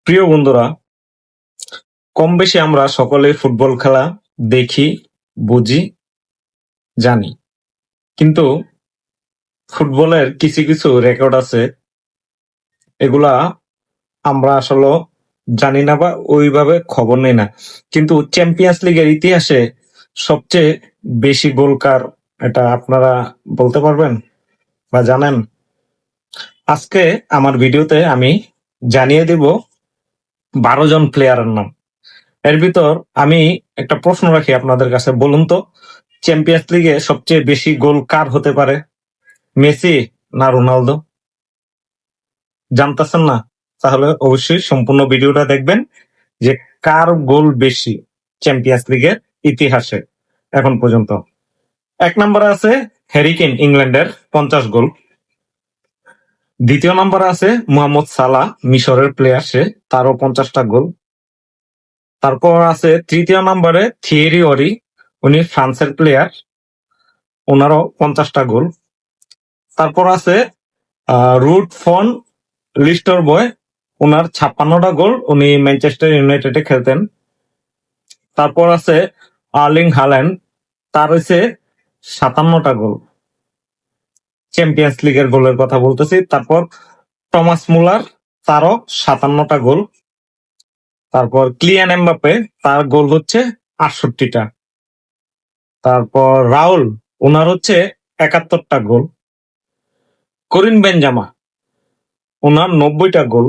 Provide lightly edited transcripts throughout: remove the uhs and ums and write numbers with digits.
প্রিয় বন্ধুরা, কম বেশি আমরা সকলে ফুটবল খেলা দেখি, বুঝি, জানি। কিন্তু ফুটবলের কিছু কিছু রেকর্ড আছে, এগুলা আমরা আসলে জানি না বা ওইভাবে খবর নেই না। কিন্তু চ্যাম্পিয়ন্স লিগের ইতিহাসে সবচেয়ে বেশি গোল কার, এটা আপনারা বলতে পারবেন বা জানেন? আজকে আমার ভিডিওতে আমি জানিয়ে দিব 12 জন প্লেয়ারের নাম। এর ভিতর আমি একটা প্রশ্ন রাখি আপনাদের কাছে, বলুন তো চ্যাম্পিয়ন্স লিগে সবচেয়ে বেশি গোল কার হতে পারে? মেসি না রোনালদো? জানতেছেন না? তাহলে অবশ্যই সম্পূর্ণ ভিডিওটা দেখবেন যে কার গোল বেশি চ্যাম্পিয়ন্স লিগের ইতিহাসে এখন পর্যন্ত। এক নম্বরে আছে হ্যারি কেইন, ইংল্যান্ডের 50 গোল। দ্বিতীয় নম্বরে আছে মোহাম্মদ সালাহ, মিশরের প্লেয়ার, সে তারও 50টা গোল। তারপর আছে তৃতীয় নম্বরে থিয়েরি অরি, উনি ফ্রান্সের প্লেয়ার, ওনারও 50টা গোল। তারপর আছে রুট ফন লিস্টারবয়, ওনার 56টা গোল, উনি ম্যানচেস্টার ইউনাইটেডে খেলতেন। তারপর আছে আর্লিং হাল্যান্ড, তার হচ্ছে 57টা গোল, চ্যাম্পিয়ন্স লিগের গোলের কথা বলতেছি। তারপর টমাস মুলার, তারও 57টা গোল। তারপর ক্লিয়ান এমবাপ্পে, তার গোল হচ্ছে 68টা। তারপর রাউল, ওনার হচ্ছে 71টা গোল। করিম বেনজামা, ওনার 90টা গোল।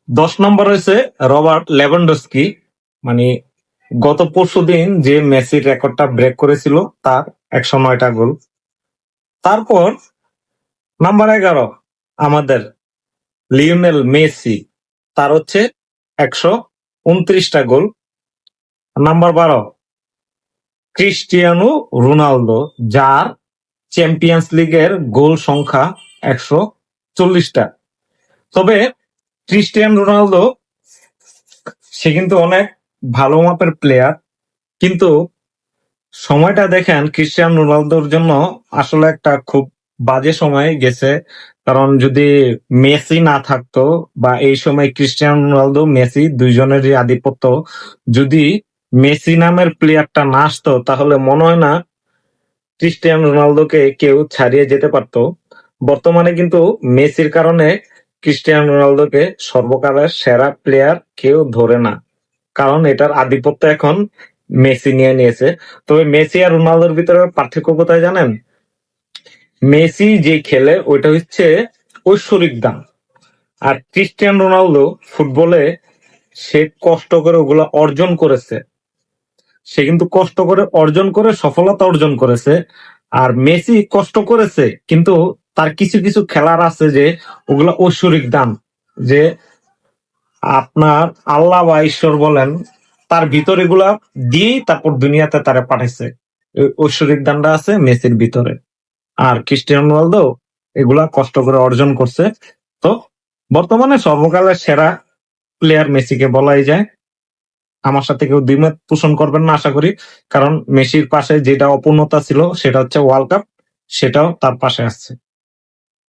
10 নম্বর হয়েছে রবার্ট লেভানডস্কি, মানে গত পরশুদিন যে মেসির রেকর্ডটা ব্রেক করেছিল, তার 109টা গোল। তারপর নাম্বার 11 আমাদের লিওনেল মেসি, তার হচ্ছে 129টা গোল। নাম্বার 12 ক্রিস্টিয়ানো রোনালদো, যার চ্যাম্পিয়ন্স লিগের গোল সংখ্যা 140টা। তবে ক্রিস্টিয়ানো রোনালদো সে কিন্তু অনেক ভালো মাপের প্লেয়ার, কিন্তু সময়টা দেখেন ক্রিস্টিয়ানো রোনালদোর জন্য আসলে একটা খুব বাজে সময় গেছে। কারণ যদি মেসি না থাকতো বা এই সময় ক্রিস্টিয়ানো রোনালদো মেসি দুইজনেরই আধিপত্য, যদি মেসি নামের প্লেয়ারটা না আসতো, তাহলে মনে হয় না ক্রিস্টিয়ানো রোনালদোকে কেউ ছাড়িয়ে যেতে পারতো। বর্তমানে কিন্তু মেসির কারণে ক্রিস্টিয়ানো রোনালদোকে সর্বকালের সেরা প্লেয়ার কেউ ধরে না, কারণ এটার আধিপত্য এখন মেসি নিয়ে নিয়েছে। তবে মেসি আর রোনালদোর ভিতরে পার্থক্য কোথায় জানেন? মেসি যে খেলে ওইটা হচ্ছে ঐশ্বরিক দান, আর ক্রিস্টিয়ানো রোনালদো ফুটবলে সে কষ্ট করে ওগুলা অর্জন করেছে, সে কিন্তু কষ্ট করে অর্জন করে সফলতা অর্জন করেছে। আর মেসি কষ্ট করেছে, কিন্তু তার কিছু কিছু খেলার আছে যে ওগুলা ঐশ্বরিক দান, যে আপনার আল্লাহ বা ঈশ্বর বলেন, তার ভিতরে এগুলা দিয়েই তারপর দুনিয়াতে তারা পাঠাইছে। ঐশ্বরিক দানটা আছে মেসির ভিতরে, আর ক্রিস্টিয়ানো রোনালদো এগুলা কষ্ট করে অর্জন করছে। তো বর্তমানে সর্বকালের সেরা প্লেয়ার মেসিকে বলাই যায়। আমার সাথে কেউ দ্বিমত পোষণ করবেন না আশা করি, কারণ মেসির পাশে যেটা অপূর্ণতা ছিল সেটা হচ্ছে ওয়ার্ল্ড কাপ, সেটাও তার পাশে আসছে।